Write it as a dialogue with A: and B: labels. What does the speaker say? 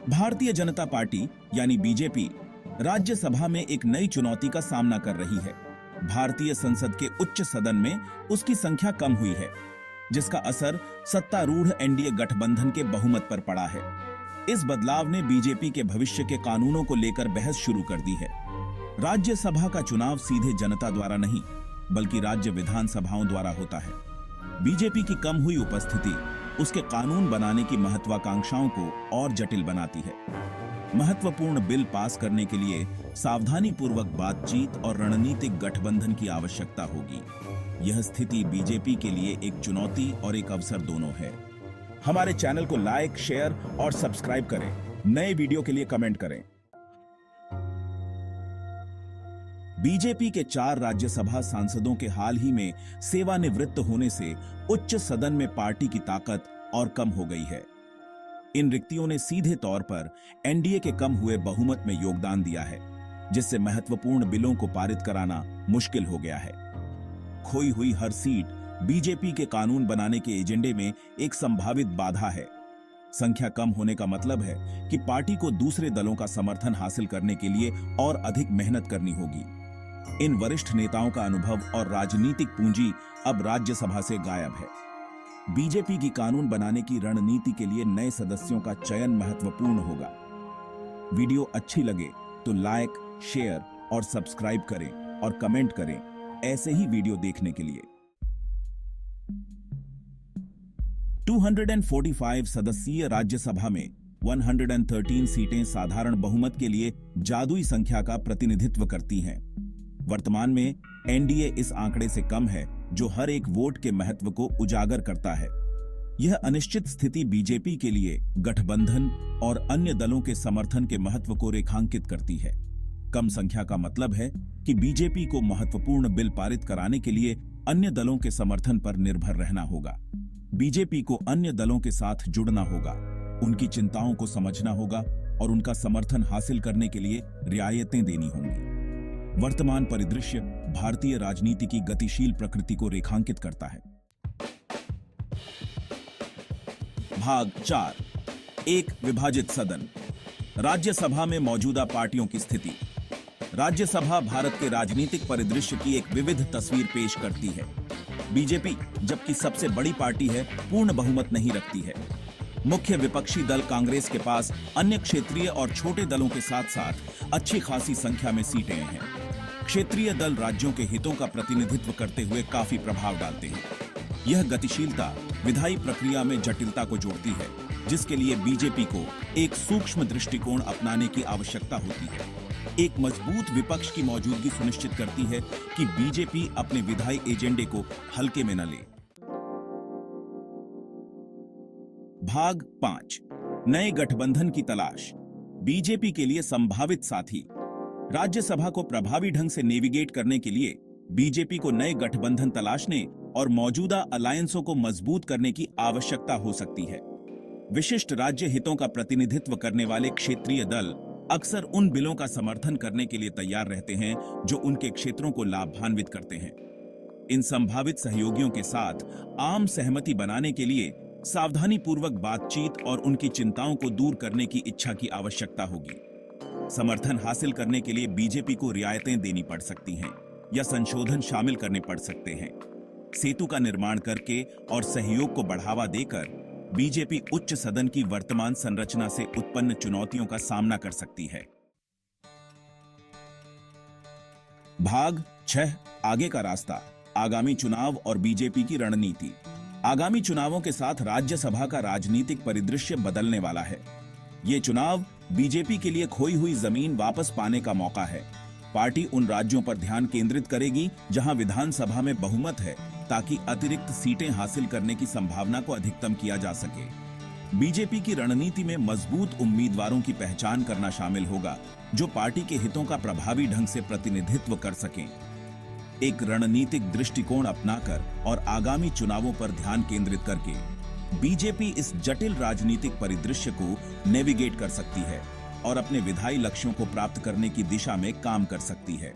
A: Bharatiya Janata party यानी BJP Rajya Sabha में एक नई चुनौती का सामना कर रही है। भारतीय संसद के उच्च सदन में उसकी संख्या कम हुई है, जिसका असर सत्तारूढ़ एनडीए गठबंधन के बहुमत पर पड़ा है। इस बदलाव ने बीजेपी के भविष्य के कानूनों को लेकर बहस शुरू कर दी है। राज्यसभा का चुनाव सीधे जनता द्वारा नहीं, बल्कि राज्य विधानसभाओं द्वारा होता है। बीजेपी की कम हुई उपस्थिति उसके कानून बनाने की महत्वाकांक्षाओं को और जटिल बनाती है। महत्वपूर्ण बिल पास करने के लिए सावधानीपूर्वक बातचीत और रणनीतिक गठबंधन की आवश्यकता होगी। यह स्थिति बीजेपी के लिए एक चुनौती और एक अवसर दोनों है। हमारे चैनल को लाइक, शेयर और सब्सक्राइब करें। नए वीडियो के लिए कमेंट करें। बीजेपी के 4 राज्यसभा सांसदों के हाल ही में सेवानिवृत्त होने से उच्च सदन में पार्टी की ताकत और कम हो गई है। इन रिक्तियों ने सीधे तौर पर एनडीए के कम हुए बहुमत में योगदान दिया है, जिससे महत्वपूर्ण बिलों को पारित कराना मुश्किल हो गया है। खोई हुई हर सीट बीजेपी के कानून बनाने के एजेंडे में एक संभावित बाधा है। संख्या कम होने का मतलब है कि पार्टी को दूसरे दलों का समर्थन हासिल करने के लिए और अधिक मेहनत करनी होगी। इन वरिष्ठ नेताओं का अनुभव और राजनीतिक पूंजी अब राज्यसभा से गायब है। बीजेपी की कानून बनाने की रणनीति के लिए नए सदस्यों का चयन महत्वपूर्ण होगा। वीडियो अच्छी लगे तो लाइक, शेयर और सब्सक्राइब करें और कमेंट करें ऐसे ही वीडियो देखने के लिए। 245 सदस्यीय राज्यसभा में 113 सीटें साधारण बहुमत के लिए जादुई संख्या का प्रतिनिधित्व करती हैं। वर्तमान में एनडीए इस आंकड़े से कम है, जो हर एक वोट के महत्व को उजागर करता है। यह अनिश्चित स्थिति बीजेपी के लिए गठबंधन और अन्य दलों के समर्थन के महत्व को रेखांकित करती है। कम संख्या का मतलब है कि बीजेपी को महत्वपूर्ण बिल पारित कराने के लिए अन्य दलों के समर्थन पर निर्भर रहना होगा। बीजेपी को अन्य दलों के साथ जुड़ना होगा, उनकी चिंताओं को समझना होगा और उनका समर्थन हासिल करने के लिए रियायतें देनी होंगी। वर्तमान परिदृश्य भारतीय राजनीति की गतिशील प्रकृति को रेखांकित करता है। भाग 4, एक विभाजित सदन। राज्यसभा में मौजूदा पार्टियों की स्थिति। राज्यसभा भारत के राजनीतिक परिदृश्य की एक विविध तस्वीर पेश करती है। बीजेपी, जबकि सबसे बड़ी पार्टी है, पूर्ण बहुमत नहीं रखती है। मुख्य विपक्षी दल कांग्रेस के पास अन्य क्षेत्रीय और छोटे दलों के साथ साथ अच्छी खासी संख्या में सीटें हैं। क्षेत्रीय दल राज्यों के हितों का प्रतिनिधित्व करते हुए काफी प्रभाव डालते हैं। यह गतिशीलता विधायी प्रक्रिया में जटिलता को जोड़ती है, जिसके लिए बीजेपी को एक सूक्ष्म दृष्टिकोण अपनाने की आवश्यकता होती है। एक मजबूत विपक्ष की मौजूदगी सुनिश्चित करती है कि बीजेपी अपने विधायी एजेंडे को हल्के में न ले। भाग 5, नए गठबंधन की तलाश। बीजेपी के लिए संभावित साथी। राज्यसभा को प्रभावी ढंग से नेविगेट करने के लिए बीजेपी को नए गठबंधन तलाशने और मौजूदा अलायंसों को मजबूत करने की आवश्यकता हो सकती है। विशिष्ट राज्य हितों का प्रतिनिधित्व करने वाले क्षेत्रीय दल अक्सर उन बिलों का समर्थन करने के लिए तैयार रहते हैं जो उनके क्षेत्रों को लाभान्वित करते हैं। इन संभावित सहयोगियों के साथ आम सहमति बनाने के लिए सावधानीपूर्वक बातचीत और उनकी चिंताओं को दूर करने की इच्छा की आवश्यकता होगी। समर्थन हासिल करने के लिए बीजेपी को रियायतें देनी पड़ सकती हैं या संशोधन शामिल करने पड़ सकते हैं। सेतु का निर्माण करके और सहयोग को बढ़ावा देकर बीजेपी उच्च सदन की वर्तमान संरचना से उत्पन्न चुनौतियों का सामना कर सकती है। भाग 6, आगे का रास्ता। आगामी चुनाव और बीजेपी की रणनीति। आगामी चुनावों के साथ राज्यसभा का राजनीतिक परिदृश्य बदलने वाला है। ये चुनाव बीजेपी के लिए खोई हुई जमीन वापस पाने का मौका है। पार्टी उन राज्यों पर ध्यान केंद्रित करेगी जहां विधानसभा में बहुमत है, ताकि अतिरिक्त सीटें हासिल करने की संभावना को अधिकतम किया जा सके। बीजेपी की रणनीति में मजबूत उम्मीदवारों की पहचान करना शामिल होगा, जो पार्टी के हितों का प्रभावी ढंग से प्रतिनिधित्व कर सकें। एक रणनीतिक दृष्टिकोण अपनाकर और आगामी चुनावों पर ध्यान केंद्रित करके बीजेपी इस जटिल राजनीतिक परिदृश्य को नेविगेट कर सकती है और अपने विधायी लक्ष्यों को प्राप्त करने की दिशा में काम कर सकती है।